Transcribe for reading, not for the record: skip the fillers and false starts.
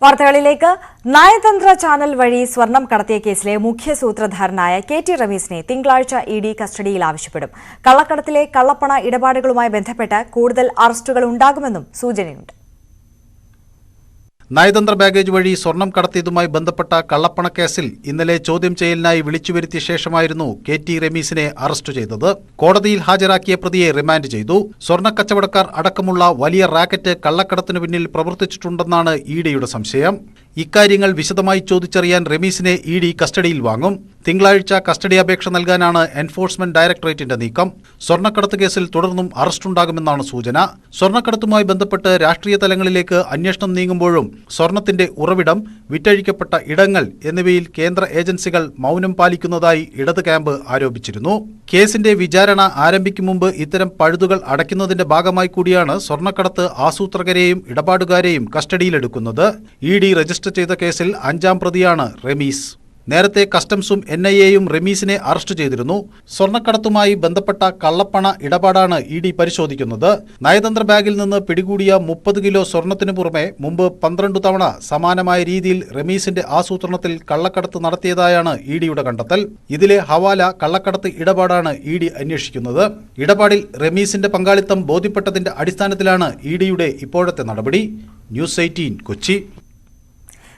വാർത്തകളിലേക്ക്. നയതന്ത്ര ചാനൽ വഴി സ്വർണം കടത്തിയ കേസിലെ മുഖ്യ സൂത്രധാരനായ കെ.ടി. റമീസിനെ തിങ്കളാഴ്ച ഇ.ഡി. കസ്റ്റഡിയിൽ ആവശ്യപ്പെടും. കള്ളക്കടത്തിലെ കള്ളപ്പണ ഇടപാടുകളുമായി ബന്ധപ്പെട്ട് കൂടുതൽ അറസ്റ്റുകൾ ഉണ്ടാകുമെന്നും സൂചനയുണ്ട്. നയതന്ത്ര ബാഗേജ് വഴി സ്വർണം കടത്തിയതുമായി ബന്ധപ്പെട്ട കള്ളപ്പണക്കേസിൽ ഇന്നലെ ചോദ്യം ചെയ്യലിനായി വിളിച്ചുവരുത്തിയ ശേഷമായിരുന്നു കെ.ടി. റമീസിനെ അറസ്റ്റ് ചെയ്തത്. കോടതിയിൽ ഹാജരാക്കിയ പ്രതിയെ റിമാൻഡ് ചെയ്തു. സ്വർണ്ണക്കച്ചവടക്കാർ അടക്കമുള്ള വലിയ റാക്കറ്റ് കള്ളക്കടത്തിനു പിന്നിൽ പ്രവർത്തിച്ചിട്ടുണ്ടെന്നാണ് ഇ.ഡിയുടെ സംശയം. ഇക്കാര്യങ്ങൾ വിശദമായി ചോദിച്ചറിയാൻ റമീസിനെ ഇ.ഡി. കസ്റ്റഡിയിൽ വാങ്ങും. തിങ്കളാഴ്ച കസ്റ്റഡി അപേക്ഷ നൽകാനാണ് എൻഫോഴ്സ്മെന്റ് ഡയറക്ടറേറ്റിന്റെ നീക്കം. സ്വർണ്ണക്കടത്ത് കേസിൽ തുടർന്നും അറസ്റ്റുണ്ടാകുമെന്നാണ് സൂചന. സ്വർണ്ണക്കടത്തുമായി ബന്ധപ്പെട്ട് രാഷ്ട്രീയ തലങ്ങളിലേക്ക് അന്വേഷണം നീങ്ങുമ്പോഴും സ്വർണത്തിന്റെ ഉറവിടം, വിറ്റഴിക്കപ്പെട്ട ഇടങ്ങൾ എന്നിവയിൽ കേന്ദ്ര ഏജൻസികൾ മൗനം പാലിക്കുന്നതായി ഇടത് ക്യാമ്പ് ആരോപിച്ചിരുന്നു. കേസിന്റെ വിചാരണ ആരംഭിക്കും മുമ്പ് ഇത്തരം പഴുതുകൾ അടയ്ക്കുന്നതിന്റെ ഭാഗമായി കൂടിയാണ് സ്വർണ്ണക്കടത്ത് ആസൂത്രകരെയും ഇടപാടുകാരെയും കസ്റ്റഡിയിലെടുക്കുന്നത്. ഇ.ഡി. രജിസ്റ്റർ ചെയ്ത കേസിൽ 5ാം പ്രതിയാണ് റമീസ്. നേരത്തെ കസ്റ്റംസും NIA-യും റമീസിനെ അറസ്റ്റ് ചെയ്തിരുന്നു. സ്വർണ്ണക്കടത്തുമായി ബന്ധപ്പെട്ട കള്ളപ്പണ ഇടപാടാണ് ഇ.ഡി. പരിശോധിക്കുന്നത്. നയതന്ത്ര ബാഗിൽ നിന്ന് പിടികൂടിയ 30 കിലോ സ്വർണത്തിനു പുറമെ മുമ്പ് 12 തവണ സമാനമായ രീതിയിൽ റമീസിന്റെ ആസൂത്രണത്തിൽ കള്ളക്കടത്ത് നടത്തിയതായാണ് ഇ.ഡിയുടെ കണ്ടെത്തൽ. ഇതിലെ ഹവാല കള്ളക്കടത്ത് ഇടപാടാണ് ഇ.ഡി. അന്വേഷിക്കുന്നത്. ഇടപാടിൽ റമീസിന്റെ പങ്കാളിത്തം ബോധ്യപ്പെട്ടതിന്റെ അടിസ്ഥാനത്തിലാണ് ഇ.ഡിയുടെ ഇപ്പോഴത്തെ നടപടി. ന്യൂസ് 18 കൊച്ചി.